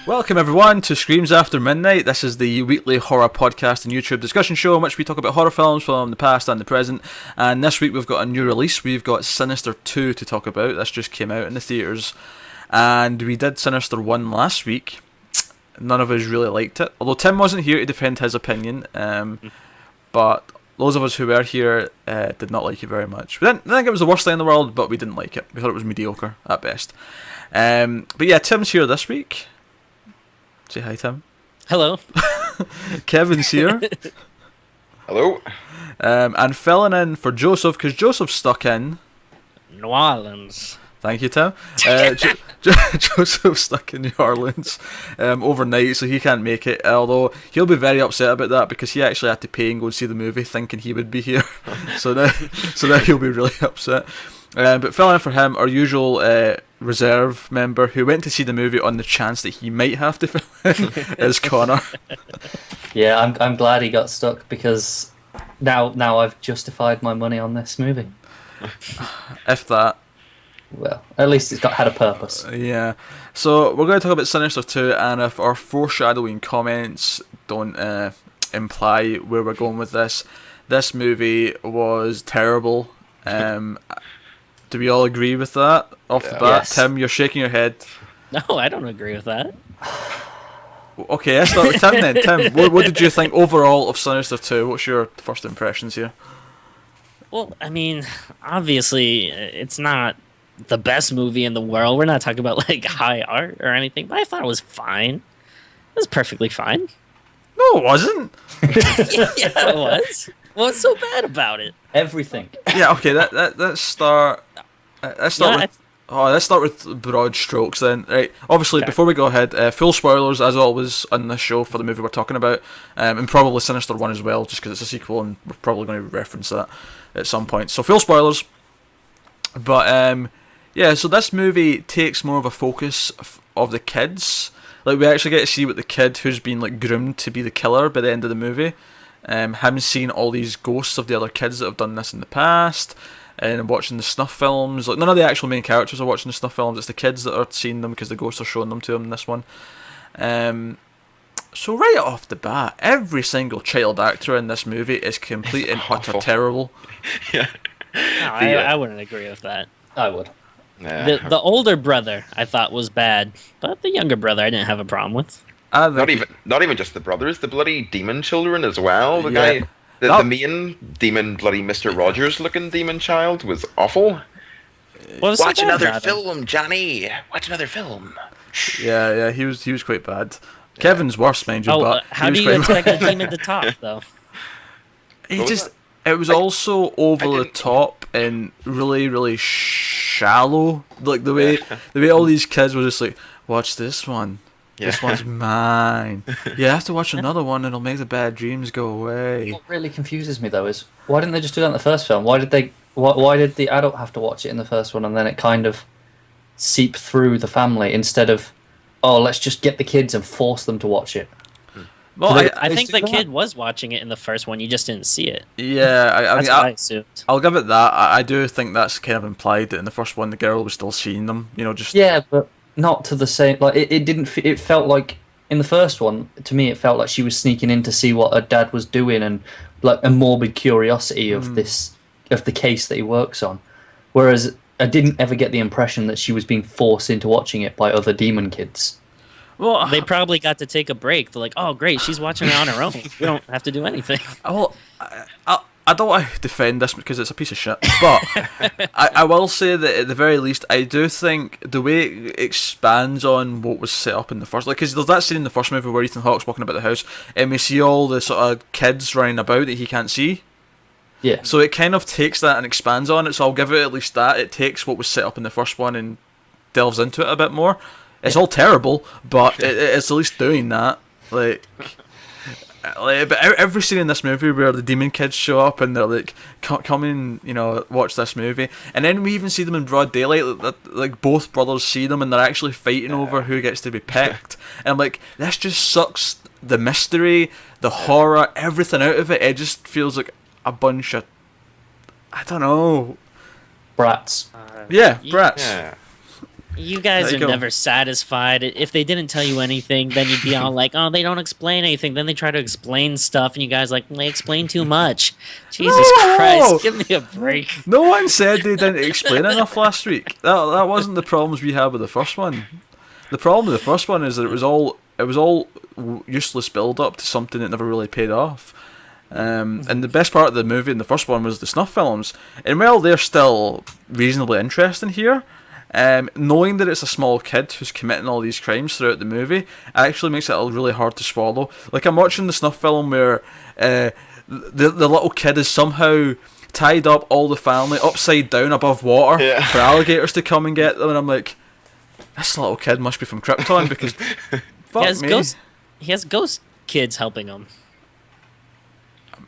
Welcome everyone to Screams After Midnight. This is the weekly horror podcast and YouTube discussion show in which we talk about horror films from the past and the present. And this week we've got a new release. We've got Sinister 2 to talk about. This just came out in the theatres. And we did Sinister 1 last week. None of us really liked it. Although Tim wasn't here to defend his opinion. But those of us who were here did not like it very much. We didn't think it was the worst thing in the world, but we didn't like it. We thought it was mediocre at best. But yeah, Tim's here this week. Say hi, Tim. Hello. Kevin's here. Hello. And filling in for Joseph, because Joseph's stuck in New Orleans. Thank you, Tim. Joseph's stuck in New Orleans overnight, so he can't make it. Although he'll be very upset about that because he actually had to pay and go and see the movie, thinking he would be here. so now he'll be really upset. But filling in for him, our usual reserve member who went to see the movie on the chance that he might have to fill in is Connor. Yeah, I'm glad he got stuck because now I've justified my money on this movie. If that. Well, at least it's had a purpose. Yeah. So we're going to talk about Sinister 2, and if our foreshadowing comments don't imply where we're going with this movie was terrible. Do we all agree with that off the bat? Yes. Tim, you're shaking your head. No, I don't agree with that. Okay, let's start with Tim then. Tim, what did you think overall of Sinister 2? What's your first impressions here? Well, I mean, obviously, it's not the best movie in the world. We're not talking about, like, high art or anything, but I thought it was fine. It was perfectly fine. No, it wasn't. Yeah, it was. What's so bad about it? Everything. Yeah, okay, let's start... Let's start with broad strokes then. Right. Obviously, Okay. before we go ahead, full spoilers as always on this show for the movie we're talking about, and probably Sinister 1 as well, just because it's a sequel and we're probably going to reference that at some point. So full spoilers. But yeah, so this movie takes more of a focus of the kids. Like we actually get to see what the kid who's been like groomed to be the killer by the end of the movie. Him seeing all these ghosts of the other kids that have done this in the past. And watching the snuff films, like none of the actual main characters are watching the snuff films. It's the kids that are seeing them because the ghosts are showing them to them in this one. So right off the bat, every single child actor in this movie is complete and utter terrible. Yeah. No, I wouldn't agree with that. I would. Yeah. The older brother I thought was bad, but the younger brother I didn't have a problem with. Not even just the brothers, the bloody demon children as well. The Yeah. guy, the main demon, bloody Mr. Rogers looking demon child was awful. What was so Watch bad another about him? film, Johnny. Watch another film. Yeah, he was quite bad. Kevin's worse, mind you, Oh, but how he do was you quite expect a demon to talk, though? It was also over the top and really, really shallow. Like the way all these kids were just like, watch this one. This one's mine. You have to watch another one and it'll make the bad dreams go away. What really confuses me though is why didn't they just do that in the first film? Why did the adult have to watch it in the first one and then it kind of seep through the family instead of let's just get the kids and force them to watch it? Well, I think the kid was watching it in the first one. You just didn't see it. yeah, That's what I assumed. I'll give it that. I do think that's kind of implied that in the first one the girl was still seeing them. Yeah, but not to the same. Like it didn't. It felt like in the first one to me, it felt like she was sneaking in to see what her dad was doing and like a morbid curiosity of the case that he works on. Whereas I didn't ever get the impression that she was being forced into watching it by other demon kids. Well, They probably got to take a break. They're like, oh, great, she's watching it on her own. We don't have to do anything. Well, I don't want to defend this because it's a piece of shit, but I will say that at the very least, I do think the way it expands on what was set up in the first, like, because there's that scene in the first movie where Ethan Hawke's walking about the house, and we see all the sort of kids running about that he can't see. Yeah. So it kind of takes that and expands on it, so I'll give it at least that. It takes what was set up in the first one and delves into it a bit more. It's all terrible, but it's at least doing that. But every scene in this movie where the demon kids show up and they're like, come and, watch this movie. And then we even see them in broad daylight, like both brothers see them and they're actually fighting over who gets to be picked. And I'm like, this just sucks the mystery, the horror, everything out of it. It just feels like a bunch of, I don't know. Brats. Yeah, brats. Yeah. You guys There are you go. never satisfied. If they didn't tell you anything, then you'd be all like, "Oh, they don't explain anything." Then they try to explain stuff, and you guys like, "They explain too much." Jesus No! Christ, give me a break. No one said they didn't explain enough last week. That wasn't the problems we had with the first one. The problem with the first one is that it was all useless build up to something that never really paid off. And the best part of the movie in the first one was the snuff films. And while they're still reasonably interesting here, knowing that it's a small kid who's committing all these crimes throughout the movie actually makes it really hard to swallow. Like, I'm watching the snuff film where the little kid is somehow tied up all the family upside down above water for alligators to come and get them, and I'm like, this little kid must be from Krypton because fuck me. He has ghost kids helping him.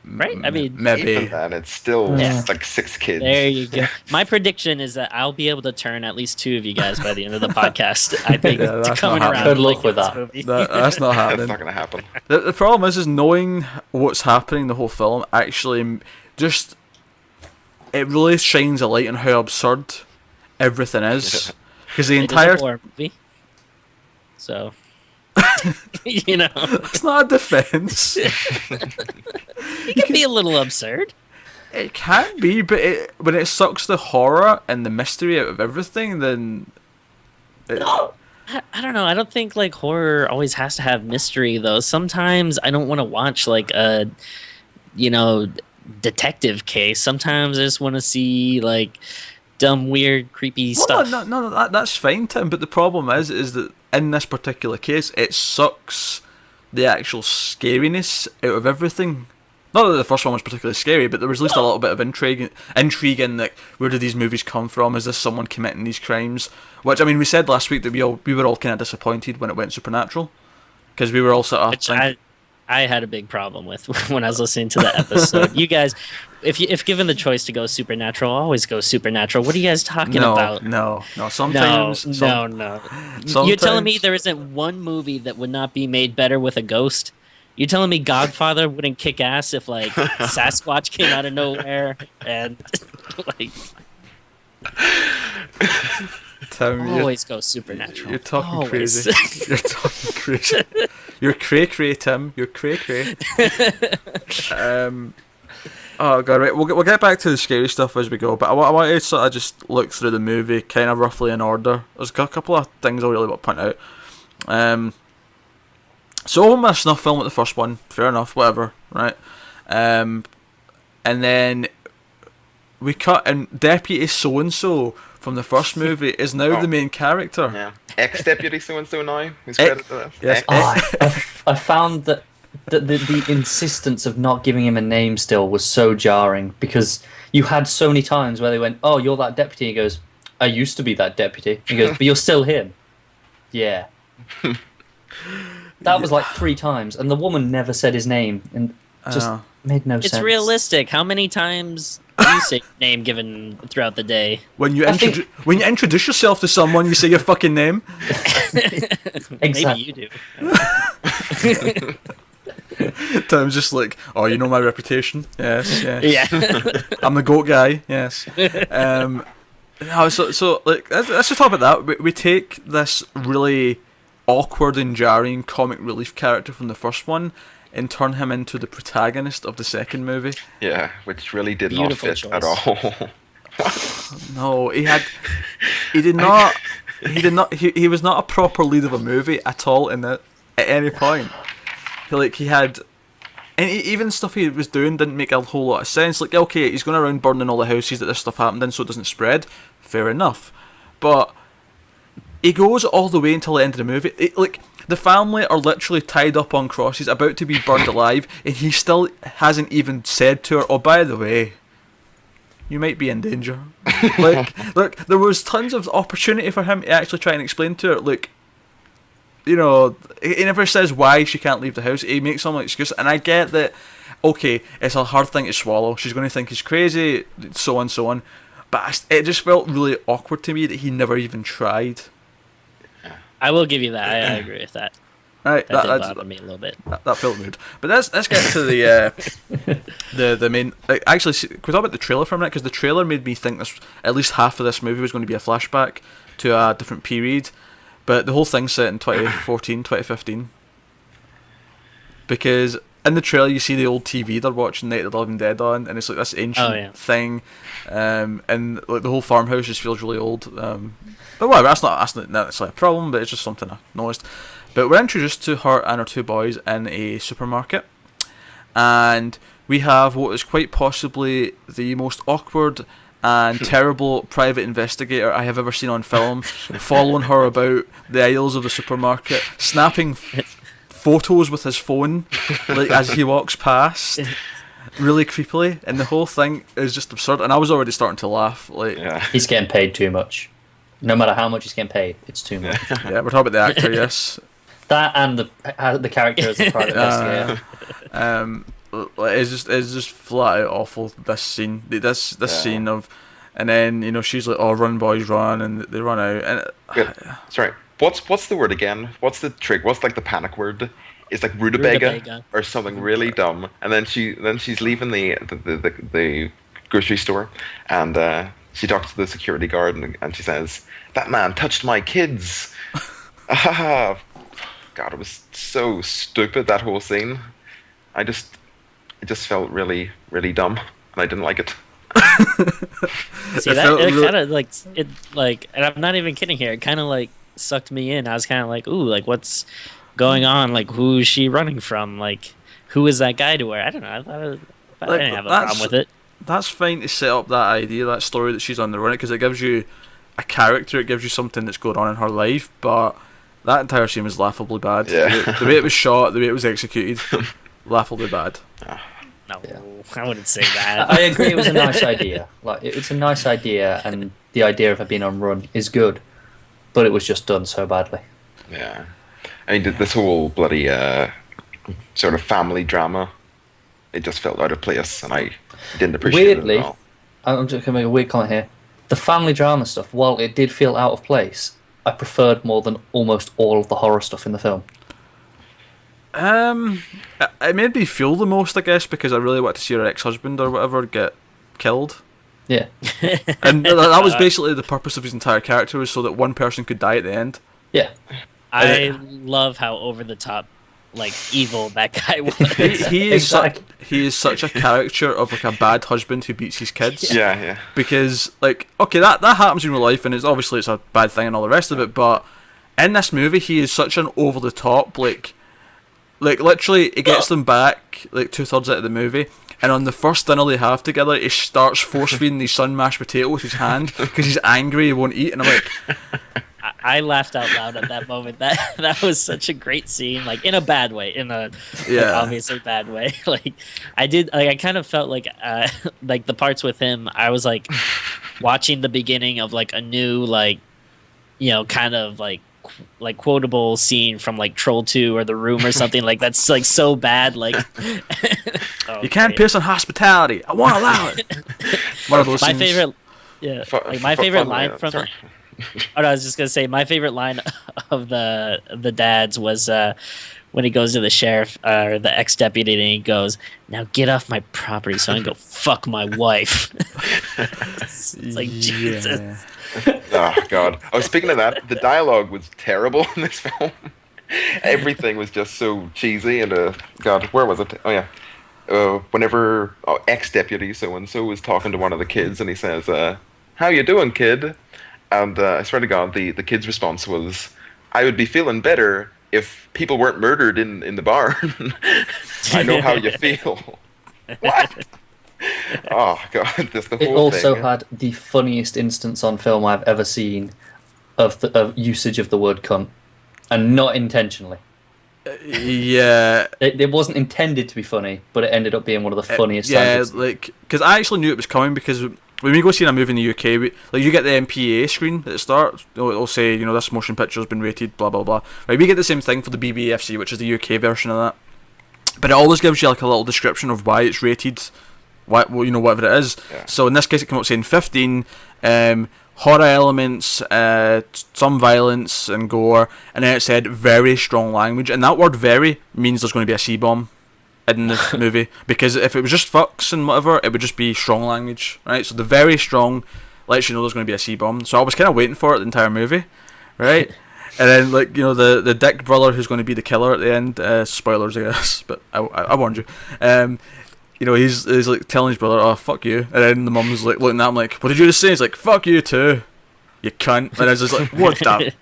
Right? I mean, maybe. Even that, it's still Yeah. like 6 kids. there you go. My prediction is that I'll be able to turn at least 2 of you guys by the end of the podcast. I think Yeah, to that's coming not around. happening. Good luck like with this that. movie. That's not That's happening. not gonna happen. The problem is knowing what's happening the whole film actually just it really shines a light on how absurd everything is. Because the It is entire a horror movie. So, you know, it's not a defense. it can be a little absurd. It can be, but when it sucks the horror and the mystery out of everything, then I don't know. I don't think like horror always has to have mystery though. Sometimes I don't want to watch like a, detective case. Sometimes I just want to see like dumb, weird, creepy stuff. No, that's fine, Tim. But the problem is that in this particular case, it sucks the actual scariness out of everything. Not that the first one was particularly scary, but there was at least a little bit of intrigue in like, where did these movies come from? Is this someone committing these crimes? Which, I mean, we said last week that we were all kind of disappointed when it went supernatural, because we were all sort of Which I had a big problem with when I was listening to the episode. You guys, if given the choice to go supernatural, always go supernatural. What are you guys talking about? No. Sometimes, No. You're telling me there isn't one movie that would not be made better with a ghost? You're telling me Godfather wouldn't kick ass if like Sasquatch came out of nowhere and like Tim, always go supernatural. you're talking Always. crazy. You're talking crazy. You're cray, Tim. You're cray. Oh god, right. We'll get back to the scary stuff as we go, but I want to sort of just look through the movie kind of roughly in order. There's a couple of things I really want to point out. So I'm a snuff film with the first one, fair enough, whatever, right? And then we cut, and Deputy so and so from the first movie is now the main character. Yeah. Ex-deputy so-and-so now. Who's credited to this? Yes. I found that the insistence of not giving him a name still was so jarring, because you had so many times where they went, "Oh, you're that deputy." He goes, "I used to be that deputy." He goes, "But you're still him." Yeah. That was like 3 times, and the woman never said his name, and just made no sense. It's realistic. How many times do you say your name given throughout the day? When you introduce yourself to someone, you say your fucking name. Maybe you do. Tim's just like, oh, you know my reputation. Yes. Yeah. I'm the goat guy. Yes. No, so like let's just talk about that. We take this really awkward and jarring comic relief character from the first one and turn him into the protagonist of the second movie. Yeah, which really did Beautiful not fit choice. at all. No, he was not a proper lead of a movie at all at any point. He had, and even stuff he was doing didn't make a whole lot of sense. Like, okay, he's going around burning all the houses that this stuff happened in so it doesn't spread. Fair enough, but he goes all the way until the end of the movie. The family are literally tied up on crosses, about to be burned alive, and he still hasn't even said to her, "Oh, by the way, you might be in danger." Look, there was tons of opportunity for him to actually try and explain to her, look, he never says why she can't leave the house. He makes some excuse, and I get that, okay, it's a hard thing to swallow. She's going to think he's crazy, so on. But it just felt really awkward to me that he never even tried. I will give you that. I agree with that. Right, That did bother me a little bit. that felt weird. But let's get to the main. Actually, can we talk about the trailer for a minute? Because the trailer made me think at least half of this movie was going to be a flashback to a different period, but the whole thing's set in 2014, 2015. Because in the trailer you see the old TV they're watching Night of the Living Dead on, and it's like this ancient thing, and like the whole farmhouse just feels really old. But whatever, that's not necessarily a problem, but it's just something I noticed. But we're introduced to her and her two boys in a supermarket, and we have what is quite possibly the most awkward and terrible private investigator I have ever seen on film, following her about the aisles of the supermarket, snapping photos with his phone like as he walks past, really creepily, and the whole thing is just absurd. And I was already starting to laugh. Like, he's getting paid too much. No matter how much he's getting paid, it's too much. Yeah, we're talking about the actor, yes. That and the character as a private investigator. It's just flat out awful. This scene, this scene of, and then she's like, "Oh, run, boys, run!" and they run out. And sorry, what's the word again? What's the trick? What's like the panic word? It's like rutabaga or something really dumb. And then she's leaving the grocery store, and she talks to the security guard, and she says, "That man touched my kids." God, it was so stupid, that whole scene. It just felt really, really dumb, and I didn't like it. See, it kind of like, and I'm not even kidding here. It kind of like sucked me in. I was kind of like, ooh, like what's going on? Like, who is she running from? Like, who is that guy to her? I don't know. I didn't have a problem with it. That's fine to set up that idea, that story that she's on the run, because it gives you a character, it gives you something that's going on in her life, but that entire scene was laughably bad. The way it was shot, the way it was executed, laughably bad. No, I wouldn't say that. I agree, it was a nice idea. Like, it's a nice idea, and the idea of her being on run is good, but it was just done so badly. Yeah. I mean, this whole bloody sort of family drama, it just felt out of place, and I didn't appreciate it at all. I'm just going to make a weird comment here. The family drama stuff, while it did feel out of place, I preferred more than almost all of the horror stuff in the film. It made me feel the most, I guess, because I really wanted to see her ex-husband or whatever get killed. Yeah. And that was basically the purpose of his entire character, was so that one person could die at the end. Yeah. I love how over the top, like, evil that guy was. He is such a caricature of like a bad husband who beats his kids. Yeah. Because like, okay, that happens in real life, and it's a bad thing and all the rest of it. But in this movie, he is such an over the top, like literally, it gets them back like 2/3 out of the movie, and on the first dinner they have together, he starts force feeding his son mashed potato with his hand because he's angry, he won't eat, and I'm like. I laughed out loud at that moment. That was such a great scene, like in a bad way, like, obviously bad way. Like I kind of felt like the parts with him, I was like watching the beginning of like a new like kind of like quotable scene from like Troll 2 or The Room or something like that's like so bad. Like you can't piss on hospitality. I won't allow it. One of those my scenes. Favorite. Yeah, like my favorite line from. Oh, no, I was just gonna say my favorite line of the dads was when he goes to the sheriff or the ex-deputy and he goes, "Now get off my property so I can go fuck my wife." It's like Jesus. Oh God! Oh, speaking of that, the dialogue was terrible in this film. Everything was just so cheesy, and God, where was it? Oh yeah, whenever ex-deputy so-and-so was talking to one of the kids, and he says, "How you doing, kid?" And I swear to God, the kid's response was, "I would be feeling better if people weren't murdered in the barn." I know how you feel. What? Oh God, this the whole thing. It also had the funniest instance on film I've ever seen of usage of the word cunt, and not intentionally. Yeah. It wasn't intended to be funny, but it ended up being one of the funniest times. Yeah, like, because I actually knew it was coming, because when we go see a movie in the UK, you get the MPA screen at the start. It'll say, this motion picture has been rated, blah, blah, blah. Right, we get the same thing for the BBFC, which is the UK version of that. But it always gives you, like, a little description of why it's rated, whatever it is. Yeah. So in this case, it came up saying 15, horror elements, some violence and gore, and then it said very strong language. And that word very means there's going to be a C-bomb in the movie, because if it was just fucks and whatever, it would just be strong language, right? So the very strong lets you know there's going to be a C-bomb. So I was kind of waiting for it the entire movie, right? And then, like, you know, the dick brother who's going to be the killer at the end, spoilers, I guess, but I warned you. You know, he's like telling his brother, "Oh, fuck you," and then the mum's like looking at him like, "What did you just say?" He's like, "Fuck you too, you cunt." And I was just like, "What the?"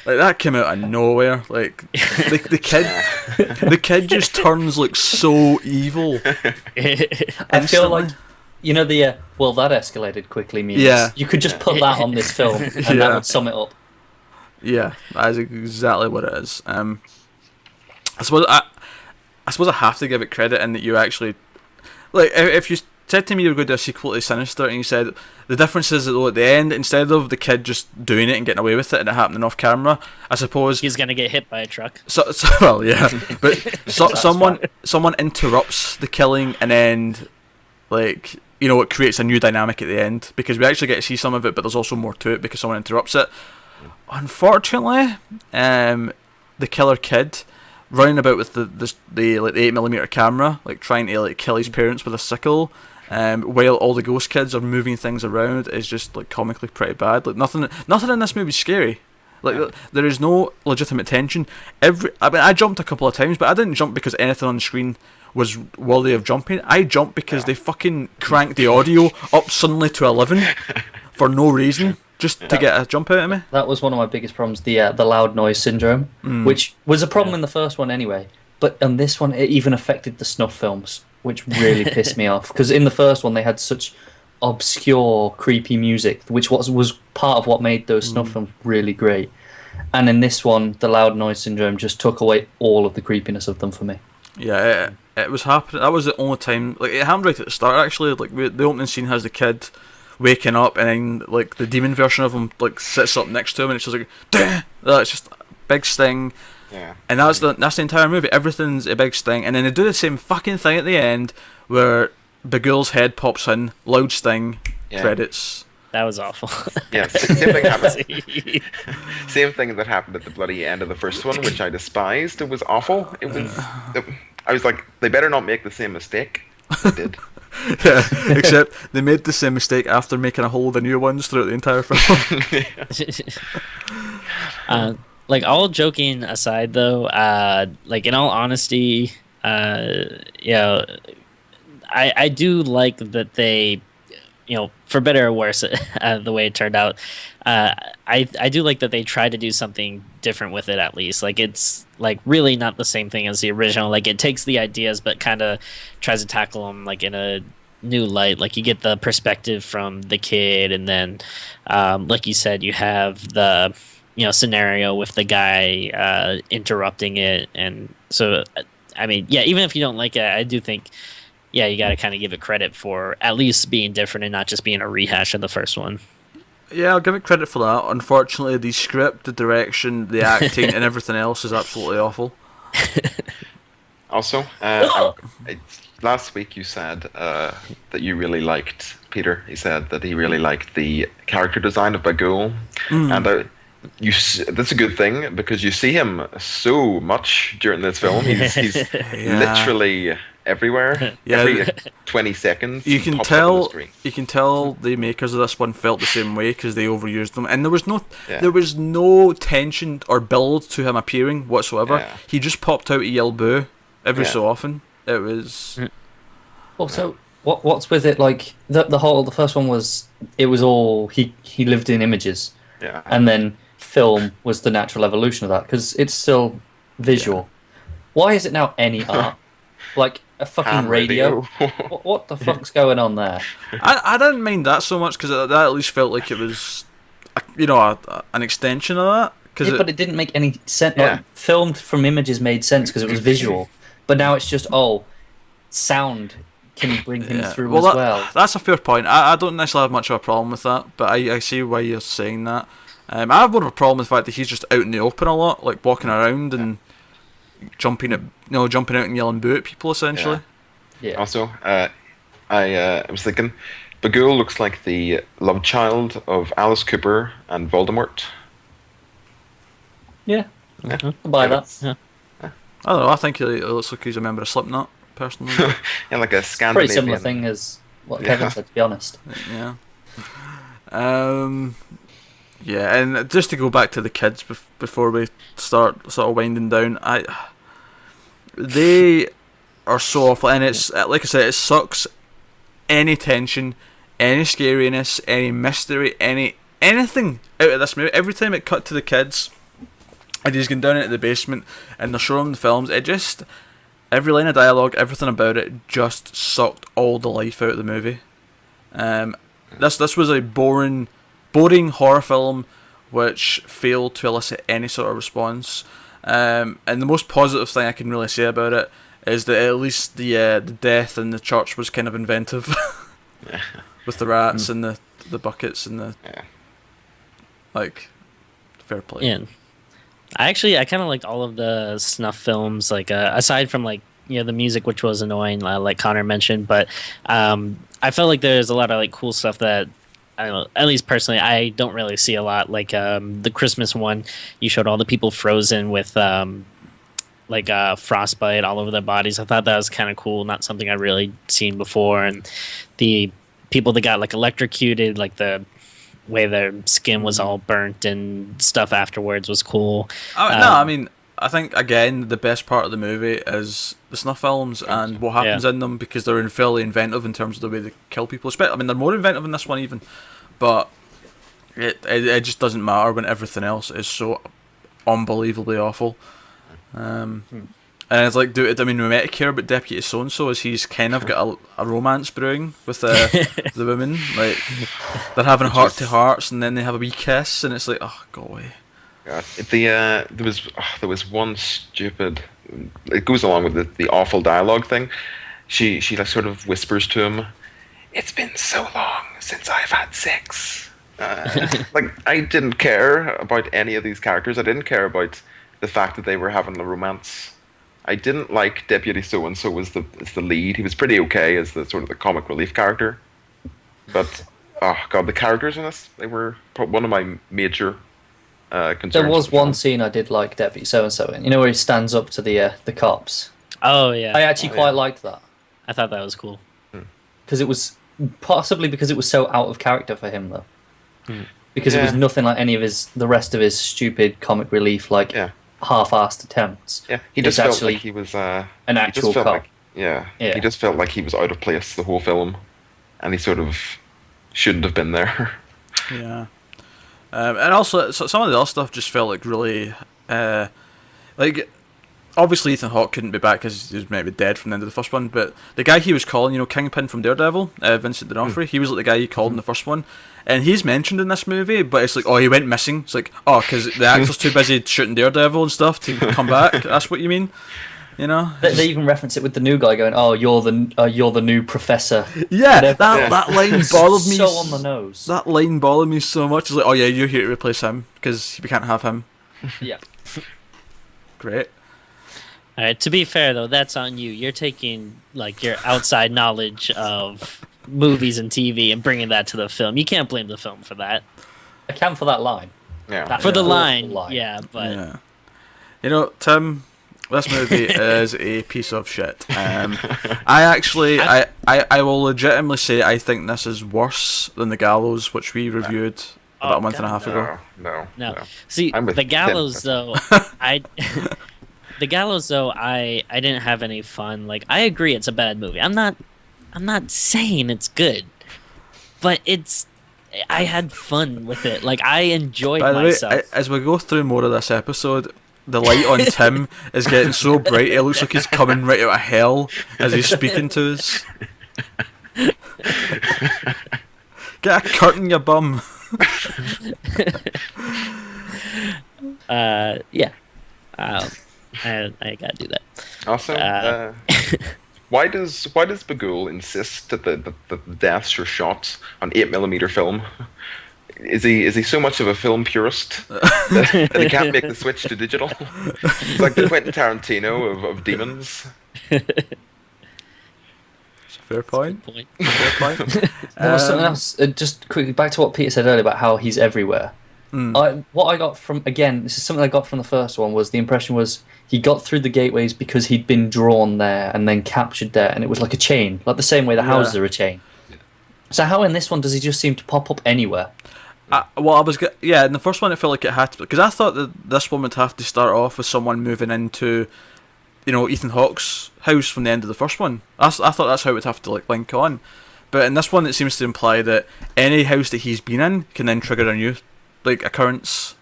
Like, that came out of nowhere. Like, the kid just turns like so evil. I feel like, you know, well, that escalated quickly means you could just put that on this film and that would sum it up. Yeah, that is exactly what it is. I suppose I have to give it credit in that you actually, like, if you said to me you were going to do a sequel to Sinister and you said the difference is that though at the end, instead of the kid just doing it and getting away with it and it happening off camera, I suppose he's gonna get hit by a truck. Well, yeah, but someone interrupts the killing and then, like, you know, it creates a new dynamic at the end because we actually get to see some of it, but there's also more to it because someone interrupts it. Unfortunately, the killer kid running about with the 8mm camera, like trying to like kill his parents with a sickle, while all the ghost kids are moving things around, is just like comically pretty bad. Like nothing in this movie is scary. Like there is no legitimate tension. I jumped a couple of times, but I didn't jump because anything on the screen was worthy of jumping. I jumped because they fucking cranked the audio up suddenly to 11 for no reason. Just to get a jump out of me. That was one of my biggest problems, the loud noise syndrome, which was a problem in the first one anyway. But on this one, it even affected the snuff films, which really pissed me off. Because in the first one, they had such obscure, creepy music, which was part of what made those snuff films really great. And in this one, the loud noise syndrome just took away all of the creepiness of them for me. Yeah, it was happening. That was the only time. Like, it happened right at the start, actually. Like, the opening scene has the kid waking up, and then like the demon version of him like sits up next to him, and it's just like, "Duh!" It's just a big sting. Yeah. And that's the entire movie. Everything's a big sting, and then they do the same fucking thing at the end, where Bagul's head pops in, loud sting, credits. That was awful. Yeah, same thing happened. Same thing that happened at the bloody end of the first one, which I despised. It was awful. I was like, they better not make the same mistake. They did. Yeah, except they made the same mistake after making a whole of the new ones throughout the entire film. Like, all joking aside, though, like, in all honesty, you know, I do like that they, you know, for better or worse, the way it turned out, I do like that they tried to do something different with it, at least. Like, it's like really not the same thing as the original. Like, it takes the ideas but kind of tries to tackle them like in a new light. Like, you get the perspective from the kid, and then like you said, you have the, you know, scenario with the guy interrupting it. And so, I mean, yeah, even if you don't like it, I do think, yeah, you got to kind of give it credit for at least being different and not just being a rehash of the first one. Yeah, I'll give it credit for that. Unfortunately, the script, the direction, the acting, and everything else is absolutely awful. Also, last week you said that you really liked Peter. He said that he really liked the character design of Bagul, and that's a good thing because you see him so much during this film. He's literally everywhere. Yeah, every 20 seconds. You can tell the makers of this one felt the same way because they overused them, and there was no tension or build to him appearing whatsoever. Yeah. He just popped out a yell boo every so often. It was. Well, so what's with it? Like the first one was, it was all he lived in images. Yeah. And then film was the natural evolution of that because it's still visual. Yeah. Why is it now any art? Like a fucking radio? What the fuck's going on there? I didn't mind that so much because that at least felt like it was, you know, an extension of that. But it didn't make any sense. Yeah. Like, filmed from images made sense because it was visual. But now it's just, sound can bring him through as well. That's a fair point. I don't necessarily have much of a problem with that, but I see why you're saying that. I have more of a problem with the fact that he's just out in the open a lot, like walking around and jumping out and yelling boo at people, essentially. Yeah. Also, I was thinking, Bagul looks like the love child of Alice Cooper and Voldemort. Yeah. I'll buy that. Yeah. I don't know. I think he looks like he's a member of Slipknot, personally. Yeah, like a Scandinavian. Pretty similar thing as what Kevin said, to be honest. Yeah. Yeah, and just to go back to the kids before we start sort of winding down, they are so awful, and it's like I said, it sucks any tension, any scariness, any mystery, anything out of this movie. Every time it cut to the kids, and he's going down into the basement, and they're showing the films, it just, every line of dialogue, everything about it, just sucked all the life out of the movie. This was a boring horror film which failed to elicit any sort of response. And the most positive thing I can really say about it is that at least the death in the church was kind of inventive. With the rats and the buckets and the... Like, fair play. Yeah. I kind of liked all of the snuff films, like, aside from, like, the music, which was annoying, like Connor mentioned, but I felt like there's a lot of, like, cool stuff that, I don't know, at least personally, I don't really see a lot. Like the Christmas one, you showed all the people frozen with frostbite all over their bodies. I thought that was kind of cool, not something I'd really seen before. And the people that got like electrocuted, like the way their skin was all burnt and stuff afterwards was cool. I mean, I think again the best part of the movie is the snuff films and what happens in them, because they're fairly inventive in terms of the way they kill people. I mean, they're more inventive in this one even, but it just doesn't matter when everything else is so unbelievably awful. And it's like, we meant to care about Deputy So and So as he's kind of got a romance brewing with the women. Like, they're having heart to hearts, and then they have a wee kiss, and it's like, oh, go away. God, there was one stupid. It goes along with the awful dialogue thing. She like sort of whispers to him, "It's been so long since I've had sex." Like, I didn't care about any of these characters. I didn't care about the fact that they were having a romance. I didn't like Deputy So and So as the lead. He was pretty okay as the sort of the comic relief character, but oh god, the characters in this, they were one of my major concerns. There was one scene I did like Deputy So and So in. Where he stands up to the cops. Oh yeah, I actually quite liked that. I thought that was cool. Because it was possibly because it was so out of character for him though. Because it was nothing like any of the rest of his stupid comic relief, like half-assed attempts. Yeah, he just felt like he was an actual cop. He just felt like he was out of place the whole film, and he sort of shouldn't have been there. Yeah. And also, some of the other stuff just felt like really, like, obviously Ethan Hawke couldn't be back because he was maybe dead from the end of the first one, but the guy he was calling, Kingpin from Daredevil, Vincent D'Onofrio, he was like the guy he called in the first one, and he's mentioned in this movie, but it's like, oh, he went missing. It's like, oh, because the actor's too busy shooting Daredevil and stuff to come back. That's what you mean? They even reference it with the new guy going, "Oh, you're the new professor." Yeah, that line bothered me. So on the nose. That line bothered me so much. It's like, oh yeah, you're here to replace him because we can't have him. Yeah. Great. All right. To be fair though, that's on you. You're taking like your outside knowledge of movies and TV and bringing that to the film. You can't blame the film for that. I can for that line. Yeah. For the line, yeah, but Tim, this movie is a piece of shit. I will legitimately say I think this is worse than The Gallows, which we reviewed about a month and a half ago. No. See, The Gallows though, The Gallows though, I didn't have any fun. Like, I agree it's a bad movie. I'm not saying it's good, but I had fun with it. Like, I enjoyed myself. Way, as we go through more of this episode, the light on Tim is getting so bright it looks like he's coming right out of hell as he's speaking to us. Get a curtain, you bum. Yeah. I gotta do that. Also, why does Bagul insist that the deaths are shot on 8mm film? Is he so much of a film purist that he can't make the switch to digital? It's like the Quentin Tarantino of demons. Fair point. Fair point. There was something else. Just quickly back to what Peter said earlier about how he's everywhere. What I got from, again, this is something I got from the first one, was the impression was he got through the gateways because he'd been drawn there and then captured there, and it was like a chain, like the same way the houses are a chain. So how in this one does he just seem to pop up anywhere? In the first one it felt like it had to, because I thought that this one would have to start off with someone moving into, Ethan Hawke's house from the end of the first one. I thought that's how it would have to link on, but in this one it seems to imply that any house that he's been in can then trigger a new occurrence.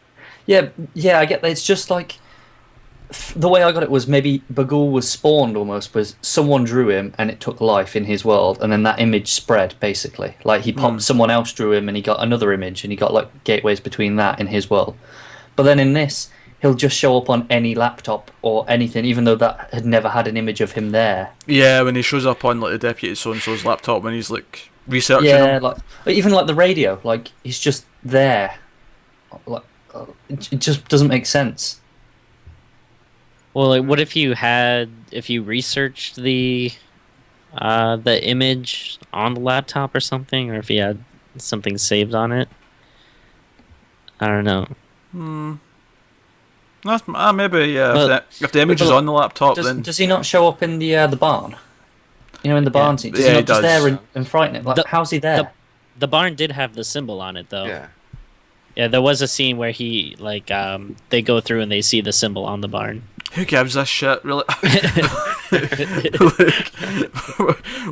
Yeah, I get that. It's just like the way I got it was maybe Bagul was spawned almost, was someone drew him and it took life in his world, and then that image spread basically. Like he popped, someone else drew him and he got another image, and he got gateways between that in his world. But then in this, he'll just show up on any laptop or anything, even though that had never had an image of him there. Yeah, when he shows up on the deputy so and so's laptop when he's researching. Yeah, but even the radio, he's just there. It just doesn't make sense. Well, what if you researched the image on the laptop or something, or if you had something saved on it? I don't know. That's, maybe, yeah. If the image is on the laptop, then does he not show up in the barn? In the barn scene, does he not just there and frighten him? How's he there? The barn did have the symbol on it, though. Yeah. Yeah, there was a scene where he they go through and they see the symbol on the barn. Who gives a shit, really?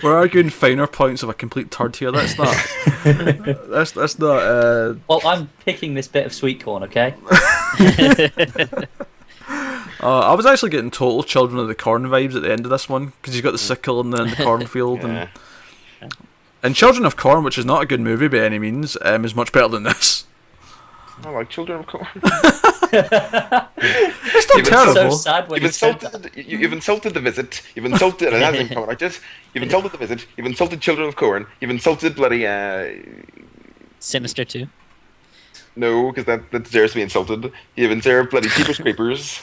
We're arguing finer points of a complete turd here. That's not. That's not. Well, I'm picking this bit of sweet corn, okay? I was actually getting total Children of the Corn vibes at the end of this one, because he's got the sickle and then the cornfield and Children of Corn, which is not a good movie by any means, is much better than this. I like Children of Corn. It's not terrible. So sad when You've insulted the visit. You've insulted. It hasn't come out. You've insulted the visit. You've insulted Children of Corn. You've insulted bloody. Sinister 2. No, because that deserves to be insulted. You've insulted bloody Jeepers Creepers.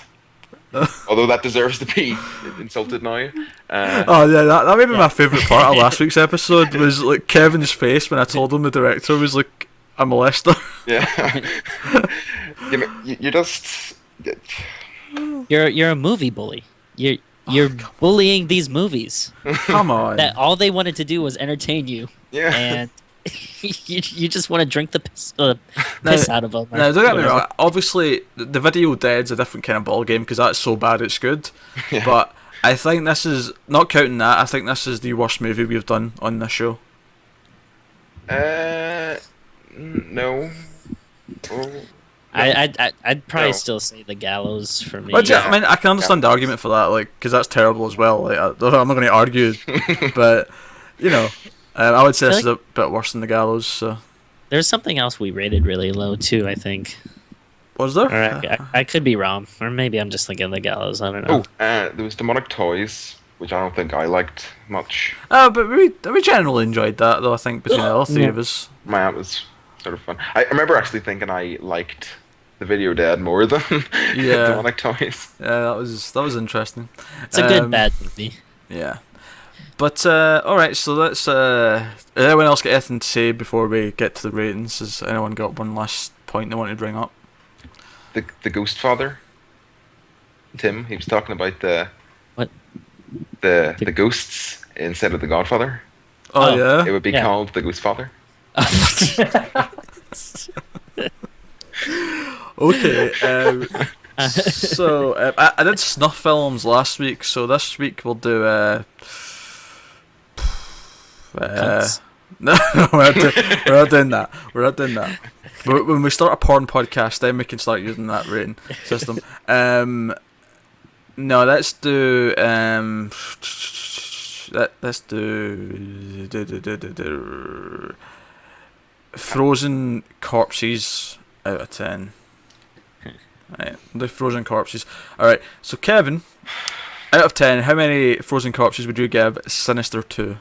Although that deserves to be insulted now. That may be my favourite part of last week's episode was Kevin's face when I told him the director was a molester. Yeah. You're just. You're a movie bully. You're bullying these movies. Come on. That all they wanted to do was entertain you. Yeah. And you just want to drink the piss out of them. Now, don't get me wrong. Obviously, the Video Dead's a different kind of ball game because that's so bad it's good. Yeah. But I think this is, not counting that, I think this is the worst movie we've done on this show. No. Oh. I'd probably still say The Gallows for me. But, I mean, I can understand the argument for that, because that's terrible as well. I'm not going to argue, but I would say this is a bit worse than The Gallows. So there's something else we rated really low too, I think. Was there? Or I could be wrong, or maybe I'm just thinking of The Gallows. I don't know. There was Demonic Toys, which I don't think I liked much. But we generally enjoyed that, though. I think between all three of us. It was sort of fun. I remember actually thinking I liked The Video Dead more than Demonic Toys. Yeah, that was interesting. It's a good bad movie. Yeah. But alright, so let's anyone else got anything to say before we get to the ratings? Has anyone got one last point they want to bring up? The Ghost Father, Tim, he was talking about the ghosts instead of the Godfather. Oh yeah. It would be called the Ghost Father. Okay. So I did snuff films last week, so this week we'll do no, we're not doing that. We're not doing that. But when we start a porn podcast, then we can start using that rating system. No, let's do let's do Frozen Corpses out of 10. Right, the Frozen Corpses. Alright, so Kevin, out of 10, how many Frozen Corpses would you give Sinister 2?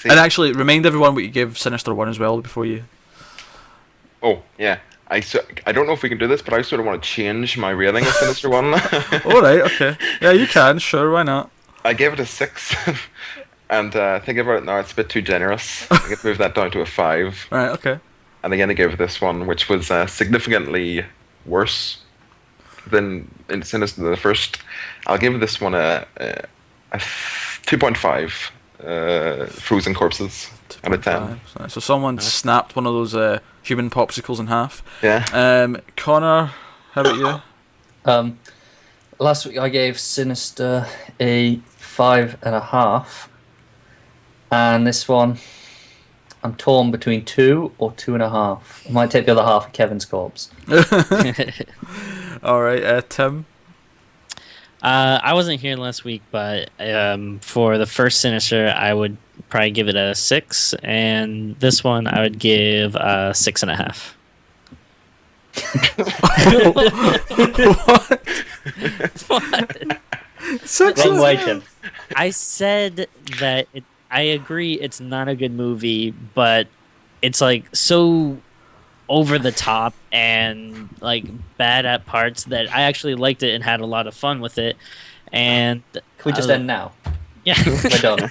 And actually, remind everyone what you gave Sinister 1 as well before you... Oh, yeah. I don't know if we can do this, but I sort of want to change my rating of Sinister 1. Alright, okay. Yeah, you can, sure, why not? I gave it a 6. And thinking about it now, it's a bit too generous. I could move that down to a 5. Right, okay. And again, I gave this one, which was significantly worse than Sinister the first. I'll give this one a 2.5. frozen corpses out of 10. So someone snapped one of those human popsicles in half. Yeah. Connor, how about you? Last week I gave Sinister a 5.5, and this one I'm torn between 2 or 2.5. I might take the other half of Kevin's corpse. All right, Tim. I wasn't here last week, but for the first Sinister, I would probably give it a 6, and this one I would give a 6.5. What? Wrong way, Tim. I said that I agree it's not a good movie, but it's like so over the top and like bad at parts that I actually liked it and had a lot of fun with it. And can we just end now? Yeah, we're done.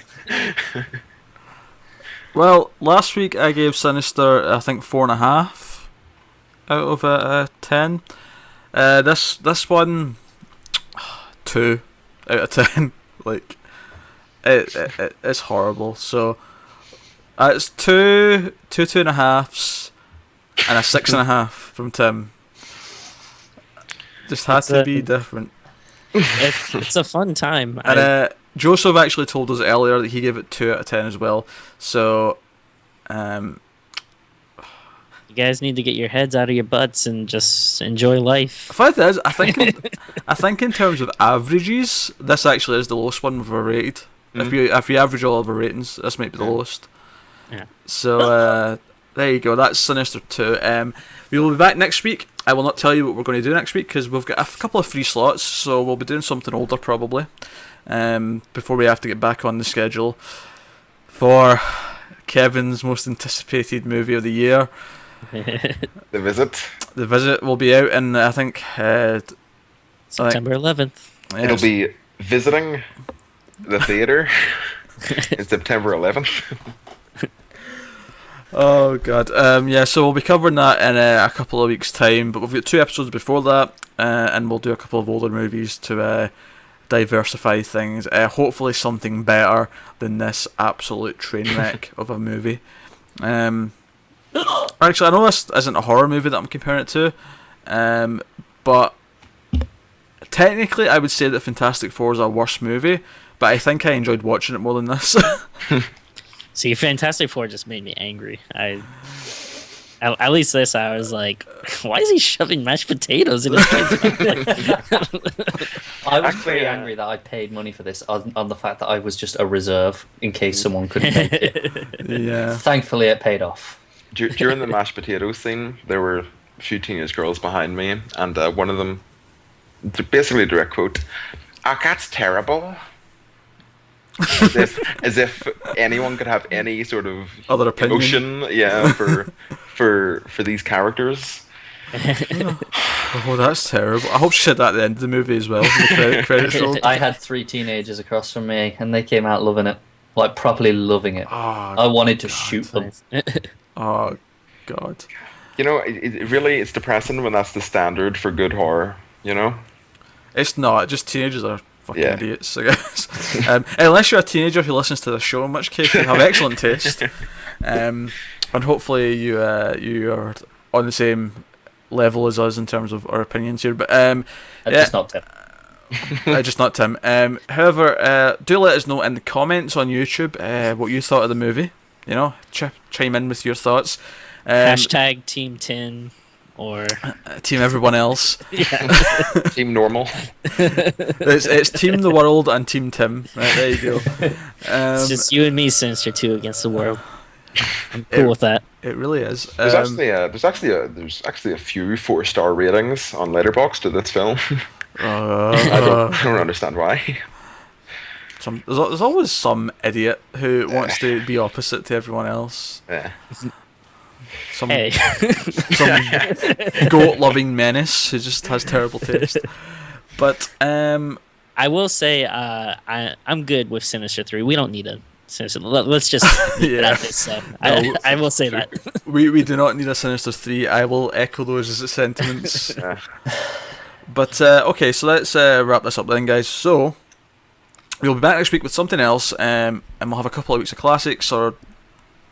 Well, last week I gave Sinister, I think, 4.5 out of 10. This one, 2 out of 10. Like, it's horrible. So it's 2.5s and a 6.5 from Tim. Just had to be different. It's a fun time. And Joseph actually told us earlier that he gave it 2 out of 10 as well. So, you guys need to get your heads out of your butts and just enjoy life. The fact is, I think in terms of averages, this actually is the lowest one we've ever rated. If you average all of our ratings, this might be the lowest. Yeah. So there you go. That's Sinister 2. We will be back next week. I will not tell you what we're going to do next week because we've got a couple of free slots, so we'll be doing something older probably. Before we have to get back on the schedule for Kevin's most anticipated movie of the year. The Visit. The Visit will be out in, I think, September 11th. Yes. It'll be visiting the theater in September 11th. Oh god. Yeah, so we'll be covering that in a couple of weeks' time, but we've got 2 episodes before that, and we'll do a couple of older movies to diversify things. Hopefully something better than this absolute train wreck of a movie. Actually, I know this isn't a horror movie that I'm comparing it to, but technically I would say that Fantastic Four is a worse movie, but I think I enjoyed watching it more than this. See, Fantastic Four just made me angry. At least this, I was like, why is he shoving mashed potatoes in his face? I was very angry that I paid money for this on the fact that I was just a reserve in case someone couldn't make it. Yeah. Thankfully, it paid off. During the mashed potatoes scene, there were a few teenage girls behind me, and one of them, basically direct quote, "Oh, that's terrible." as if anyone could have any sort of other opinion. Emotion, for these characters. Oh, that's terrible. I hope she said that at the end of the movie as well. The credits roll. I had 3 teenagers across from me, and they came out loving it, like properly loving it. Oh, I wanted to shoot them. Oh god. You know, it really, it's depressing when that's the standard for good horror. You know, it's not. Just teenagers are fucking idiots, I guess. Unless you're a teenager who listens to the show, in which case you have excellent taste. And hopefully you are on the same level as us in terms of our opinions here. But Just not Tim. Just not Tim. However, do let us know in the comments on YouTube what you thought of the movie. You know, chime in with your thoughts. Hashtag Team Tin or Team everyone else. Team Normal. It's Team the World and Team Tim. Right, there you go. It's just you and me, Sinister 2 against the world. I'm cool with that. It really is. There's actually a few 4-star ratings on Letterboxd to this film. I don't understand why. There's always some idiot who wants to be opposite to everyone else. Yeah. Some goat-loving menace who just has terrible taste. But I will say I'm good with Sinister 3. We don't need a Sinister. Let's just get out this. So I will say that. We do not need a Sinister 3. I will echo those sentiments. But okay, so let's wrap this up then, guys. So we'll be back next week with something else, and we'll have a couple of weeks of classics or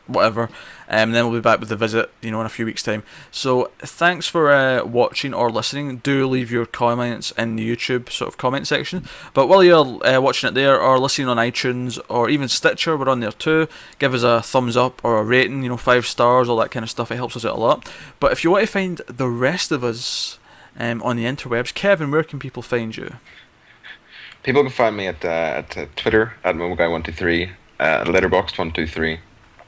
whatever, and then we'll be back with the visit, in a few weeks' time. So thanks for watching or listening. Do leave your comments in the YouTube sort of comment section. But while you're watching it there or listening on iTunes or even Stitcher, we're on there too. Give us a thumbs up or a rating, 5 stars, all that kind of stuff. It helps us out a lot. But if you want to find the rest of us on the interwebs, Kevin, where can people find you? People can find me at Twitter at MomoGuy123, Letterboxd123.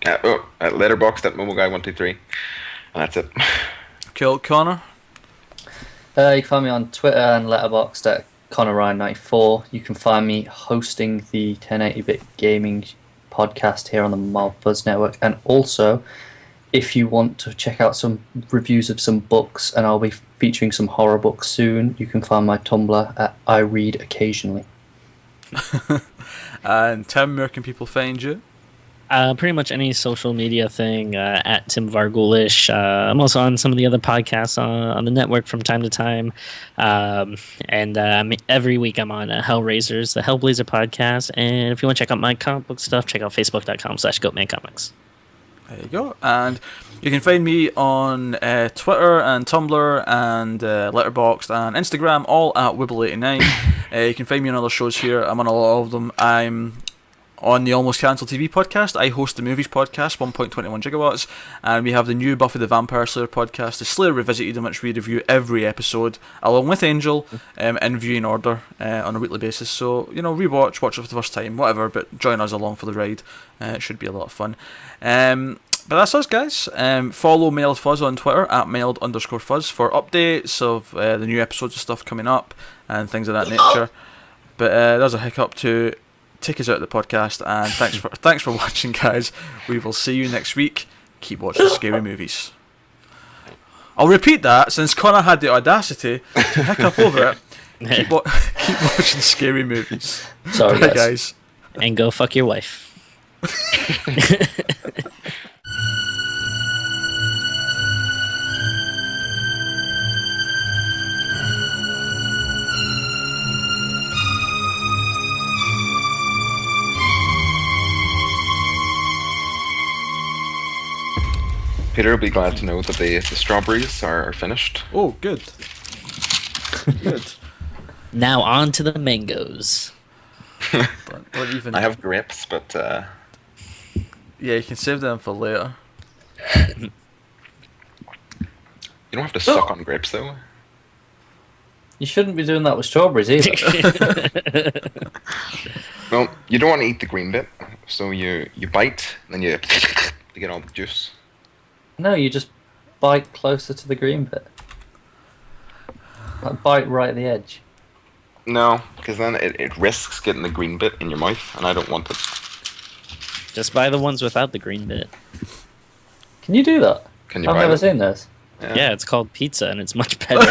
At Letterboxd at MomoGuy123, and that's it. Cool. Connor? You can find me on Twitter and Letterboxd at ConnorRyan94. You can find me hosting the 1080-bit gaming podcast here on the Mob Buzz Network, and also, if you want to check out some reviews of some books, and I'll be featuring some horror books soon, you can find my Tumblr at I Read Occasionally. And Tim, where can people find you? Pretty much any social media thing at Tim Vargulish. I'm also on some of the other podcasts on the network from time to time. And every week I'm on Hellraisers, the Hellblazer podcast. And if you want to check out my comic book stuff, check out facebook.com/GoatmanComics. There you go. And you can find me on Twitter and Tumblr and Letterboxd and Instagram, all at Wibble89. You can find me on other shows here. I'm on a lot of them. I'm on the Almost Cancelled TV podcast. I host the Movies podcast, 1.21 gigawatts, and we have the new Buffy the Vampire Slayer podcast, The Slayer Revisited, in which we review every episode, along with Angel, in viewing order on a weekly basis. So, rewatch, watch it for the first time, whatever, but join us along for the ride. It should be a lot of fun. But that's us, guys. Follow Mailed Fuzz on Twitter, at mailed_fuzz, for updates of the new episodes of stuff coming up, and things of that nature. But there's a hiccup to take us out of the podcast, and thanks for watching, guys. We will see you next week. Keep watching scary movies. I'll repeat that since Connor had the audacity to hiccup over it. Keep watching scary movies. Sorry, bye, guys. And go fuck your wife. Peter will be glad to know that the strawberries are finished. Oh, good. Good. Now on to the mangoes. But even I have grapes, but yeah, you can save them for later. You don't have to suck on grapes, though. You shouldn't be doing that with strawberries either. Well, you don't want to eat the green bit, so you bite, and then you get all the juice. No, you just bite closer to the green bit. Like bite right at the edge. No, because then it risks getting the green bit in your mouth, and I don't want it. Just buy the ones without the green bit. Can you do that? Can you I've buy never them? seen this. Yeah, it's called pizza, and it's much better.